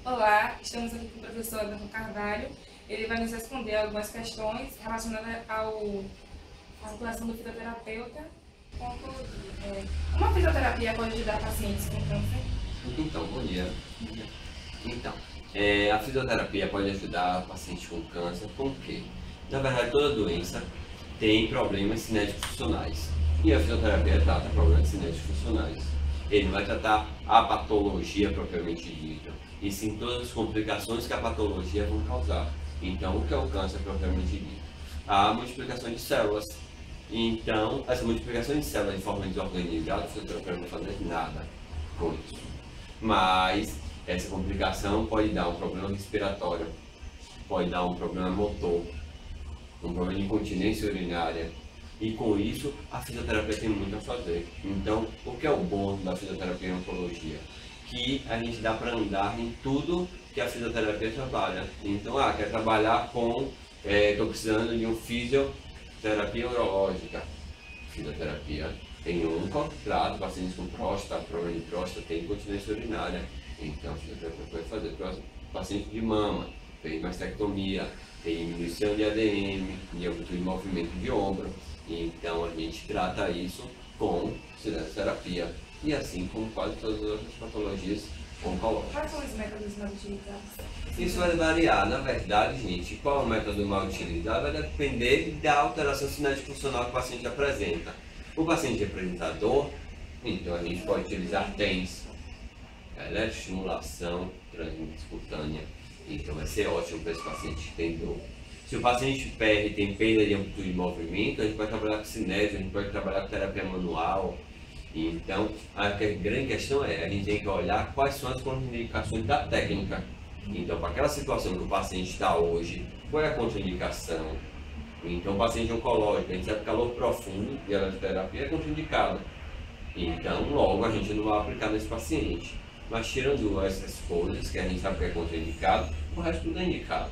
Olá, estamos aqui com o professor Everton Carvalho. Ele vai nos responder algumas questões relacionadas à atuação do fisioterapeuta com oncologia. Uma fisioterapia pode ajudar pacientes com câncer? Então, bom dia. Então, a fisioterapia pode ajudar pacientes com câncer, com quê? Na verdade, toda doença tem problemas cinéticos funcionais. E a fisioterapia trata problemas cinéticos funcionais. Ele vai tratar a patologia propriamente dita, e sim todas as complicações que a patologia vão causar. Então, o que é o câncer propriamente dito? A multiplicação de células. Então, essa multiplicação de células de forma desorganizada, a fisioterapia não vai fazer nada com isso. Mas essa complicação pode dar um problema respiratório, pode dar um problema motor, um problema de incontinência urinária, e com isso a fisioterapia tem muito a fazer. Então, o que é o bom da fisioterapia em oncologia? Que a gente dá para andar em tudo que a fisioterapia trabalha. Então, quer trabalhar com, estou precisando de um fisioterapia urológica, fisioterapia tem trata pacientes com próstata, problema de próstata, tem incontinência urinária. Então, a fisioterapia pode fazer para paciente de mama, tem mastectomia, tem diminuição de ADM, de amplitude de movimento de ombro. Então, a gente trata isso com fisioterapia. E assim como quase todas as outras patologias oncológicas. Quais são os métodos mais utilizados? Isso vai variar. Na verdade, gente, qual é o método mais utilizado vai depender da alteração cinética funcional que o paciente apresenta. O paciente apresentador, então a gente pode utilizar TENS, eletroestimulação transcutânea. Então vai ser ótimo para esse paciente que tem dor. Se o paciente tem perda de amplitude de movimento, a gente pode trabalhar com cinésio, a gente pode trabalhar com terapia manual. Então, a grande questão é, a gente tem que olhar quais são as contraindicações da técnica. Então, para aquela situação que o paciente está hoje, qual é a contraindicação? Então, o paciente oncológico, a gente sabe que calor profundo e a eletroterapia é contraindicada. Então, logo, a gente não vai aplicar nesse paciente. Mas, tirando essas coisas que a gente sabe que é contraindicado, o resto tudo é indicado.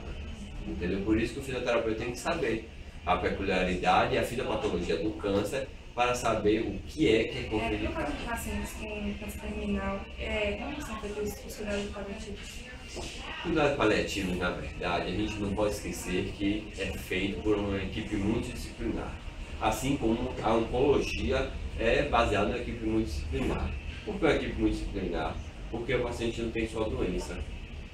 Entendeu? Por isso que o fisioterapeuta tem que saber a peculiaridade e a fisiopatologia do câncer, para saber o que é contraindicado. No caso de pacientes com câncer terminal, como são feitos os cuidados paliativos? Cuidados paliativos, na verdade, a gente não pode esquecer que é feito por uma equipe multidisciplinar. Assim como a oncologia é baseada na equipe multidisciplinar. Por que a equipe multidisciplinar? Porque o paciente não tem só doença.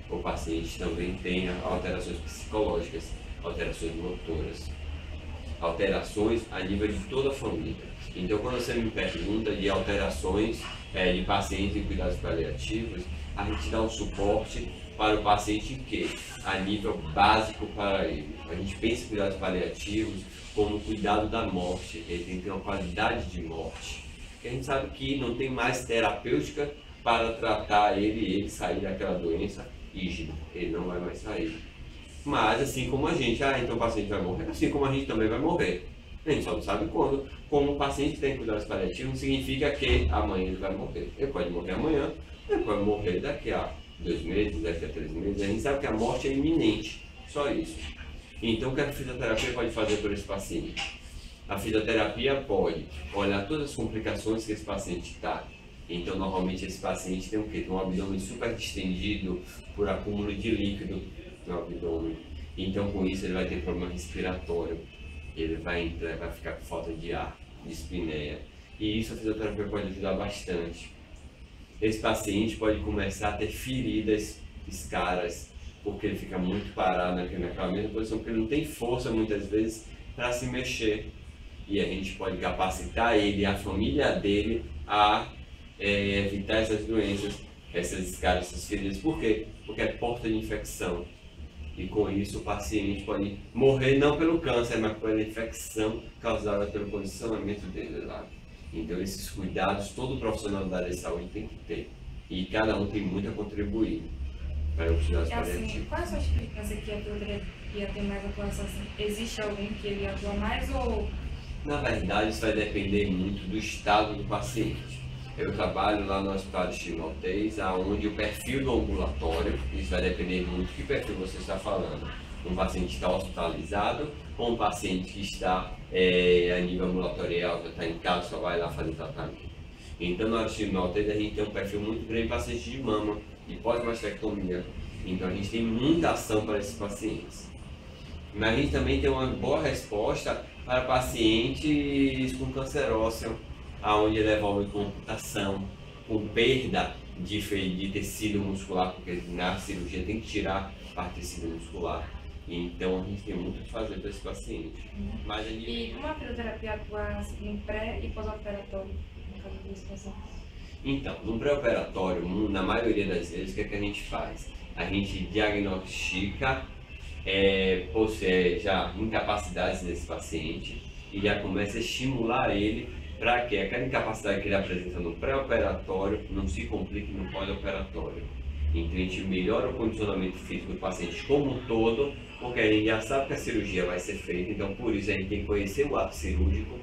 O paciente também tem alterações psicológicas, alterações motoras, alterações a nível de toda a família. Então, quando você me pergunta de alterações de pacientes em cuidados paliativos, a gente dá um suporte para o paciente que, a nível básico para ele. A gente pensa em cuidados paliativos como cuidado da morte, ele tem que ter uma qualidade de morte. Porque a gente sabe que não tem mais terapêutica para tratar ele e ele sair daquela doença rígida, ele não vai mais sair. Mas assim como a gente, então o paciente vai morrer, assim como a gente também vai morrer. A gente só não sabe quando. Como o paciente tem cuidados paliativos, não significa que amanhã ele vai morrer. Ele pode morrer amanhã, ele pode morrer daqui a 2 meses, daqui a 3 meses. A gente sabe que a morte é iminente, só isso. Então o que a fisioterapia pode fazer por esse paciente? A fisioterapia pode olhar todas as complicações que esse paciente está. Então normalmente esse paciente tem o quê? Tem um abdômen super distendido por acúmulo de líquido no abdômen. Então com isso ele vai ter problema respiratório, ele vai ficar com falta de ar, dispneia. E isso a fisioterapia pode ajudar bastante. Esse paciente pode começar a ter feridas escaras, porque ele fica muito parado naquela mesma posição, porque ele não tem força muitas vezes para se mexer. E a gente pode capacitar ele e a família dele a evitar essas doenças, essas escaras, essas feridas. Por quê? Porque é porta de infecção. E com isso o paciente pode morrer não pelo câncer, mas pela infecção causada pelo condicionamento dele lá. Então esses cuidados todo profissional da área de saúde tem que ter. E cada um tem muito a contribuir para os cuidados paliativos. Quais são as tipos de câncer que a fisioterapia tem mais atuação? Existe algum que ele atua mais ou... Na verdade isso vai depender muito do estado do paciente. Eu trabalho lá no Hospital de Maltês, onde o perfil do ambulatório, isso vai depender muito do que perfil você está falando. Um paciente que está hospitalizado ou um paciente que está a nível ambulatorial, já está em casa, só vai lá fazer tratamento. Então no Hospital de Maltês a gente tem um perfil muito grande de pacientes de mama, de pós-mastectomia. Então a gente tem muita ação para esses pacientes. Mas a gente também tem uma boa resposta para pacientes com câncer ósseo, onde ele evolve com amputação, com perda de tecido muscular, porque na cirurgia tem que tirar parte do tecido muscular. Então a gente tem muito o que fazer para esse paciente. Mas a gente... E como a fisioterapia atua no pré e pós-operatório, no caso desse paciente? Então, no pré-operatório, na maioria das vezes, o que é que a gente faz? A gente diagnostica já incapacidades desse paciente e já começa a estimular ele para que aquela incapacidade que ele apresenta no pré-operatório não se complique no pós-operatório. Então a gente melhora o condicionamento físico do paciente como um todo, porque a gente já sabe que a cirurgia vai ser feita, então por isso a gente tem que conhecer o ato cirúrgico,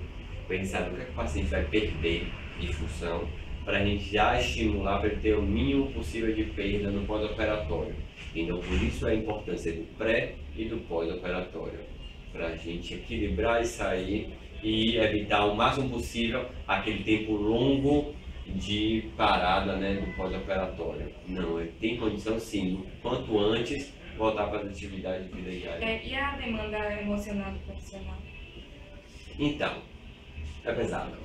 pensar no que o paciente vai perder de função, para a gente já estimular para ele ter o mínimo possível de perda no pós-operatório. Então por isso a importância do pré e do pós-operatório, para a gente equilibrar isso aí e evitar o máximo possível aquele tempo longo de parada, né, do pós-operatório. Não, ele tem condição sim, quanto antes voltar para as atividades de vida diária. E a demanda emocional do profissional? Então, é pesado.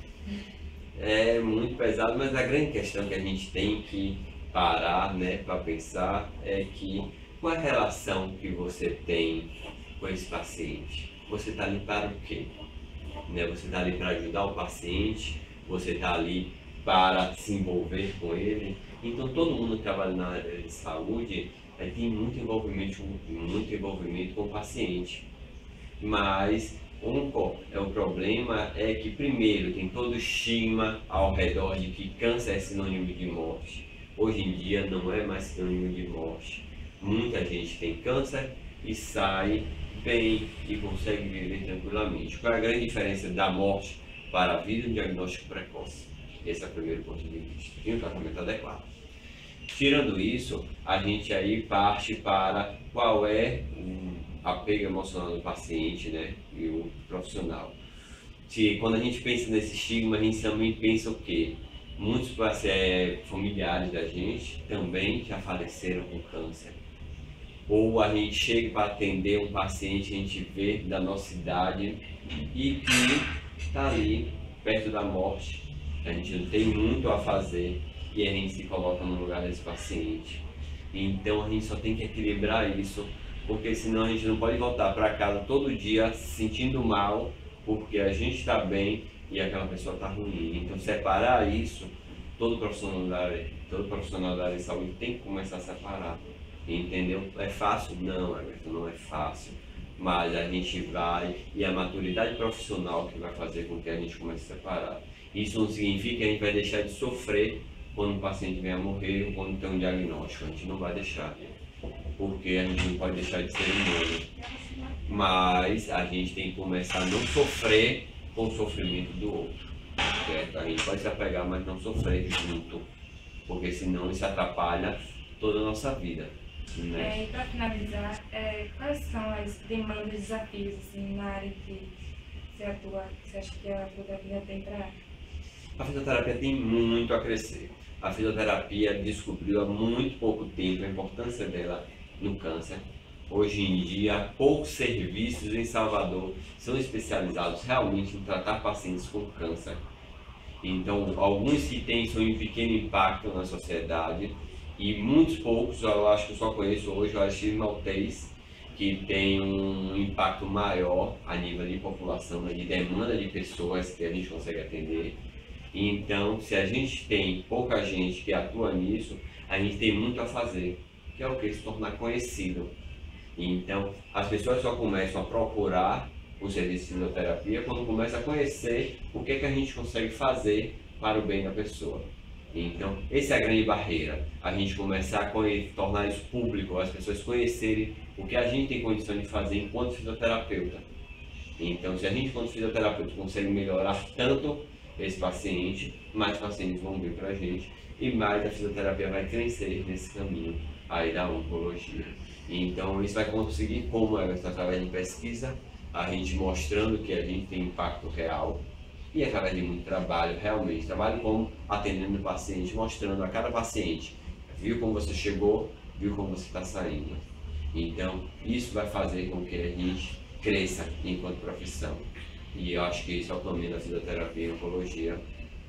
É muito pesado, mas a grande questão que a gente tem que parar, né, para pensar é que qual é a relação que você tem com esse paciente? Você está ali para o quê? Né? Você está ali para ajudar o paciente, você está ali para se envolver com ele. Então todo mundo que trabalha na área de saúde tem muito envolvimento com o paciente. Mas o problema é que primeiro tem todo o estigma ao redor de que câncer é sinônimo de morte. Hoje em dia não é mais sinônimo de morte. Muita gente tem câncer e sai bem e consegue viver tranquilamente. Qual é a grande diferença da morte para a vida e o diagnóstico precoce? Esse é o primeiro ponto de vista. E um tratamento adequado. Tirando isso, a gente aí parte para qual é o apego emocional do paciente, né, e o profissional. Quando a gente pensa nesse estigma, a gente também pensa o quê? Muitos familiares da gente também já faleceram com câncer. Ou a gente chega para atender um paciente, a gente vê da nossa idade e que está ali perto da morte. A gente não tem muito a fazer e a gente se coloca no lugar desse paciente. Então a gente só tem que equilibrar isso, porque senão a gente não pode voltar para casa todo dia se sentindo mal porque a gente está bem e aquela pessoa está ruim. Então separar isso, todo profissional da área de saúde tem que começar a separar. Entendeu? É fácil? Não, Everton, não é fácil. Mas a gente vai, e a maturidade profissional que vai fazer com que a gente comece a separar. Isso não significa que a gente vai deixar de sofrer quando o paciente vem a morrer ou quando tem um diagnóstico. A gente não vai deixar, porque a gente não pode deixar de ser humano. Mas a gente tem que começar a não sofrer com o sofrimento do outro. Certo? A gente pode se apegar, mas não sofrer junto, porque senão isso atrapalha toda a nossa vida. Né? E para finalizar, quais são as demandas e desafios assim, na área que você atua, que você acha que a fisioterapia tem para... A fisioterapia tem muito a crescer. A fisioterapia descobriu há muito pouco tempo a importância dela no câncer. Hoje em dia, poucos serviços em Salvador são especializados realmente em tratar pacientes com câncer. Então, alguns que têm são em pequeno impacto na sociedade, e muitos poucos, eu acho que eu só conheço hoje o Alexandre Maltês, que tem um impacto maior a nível de população, de demanda de pessoas que a gente consegue atender. Então, se a gente tem pouca gente que atua nisso, a gente tem muito a fazer, que é o que? Se tornar conhecido. Então, as pessoas só começam a procurar o serviço de fisioterapia quando começam a conhecer o que é que a gente consegue fazer para o bem da pessoa. Então, essa é a grande barreira, a gente começar a tornar isso público, as pessoas conhecerem o que a gente tem condição de fazer enquanto fisioterapeuta. Então, se a gente, enquanto fisioterapeuta, consegue melhorar tanto esse paciente, mais pacientes vão vir para a gente e mais a fisioterapia vai crescer nesse caminho aí da oncologia. Então, isso vai conseguir como, através de pesquisa, a gente mostrando que a gente tem impacto real, e através de muito trabalho, realmente, trabalho como atendendo o paciente, mostrando a cada paciente, viu como você chegou, viu como você está saindo. Então, isso vai fazer com que a gente cresça enquanto profissão. E eu acho que isso é o caminho da fisioterapia e oncologia,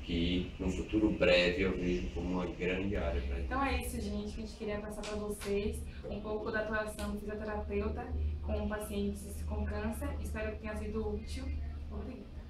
que no futuro breve eu vejo como uma grande área para a gente. Então é isso, gente, que a gente queria passar para vocês um pouco da atuação do fisioterapeuta com pacientes com câncer. Espero que tenha sido útil. Obrigada.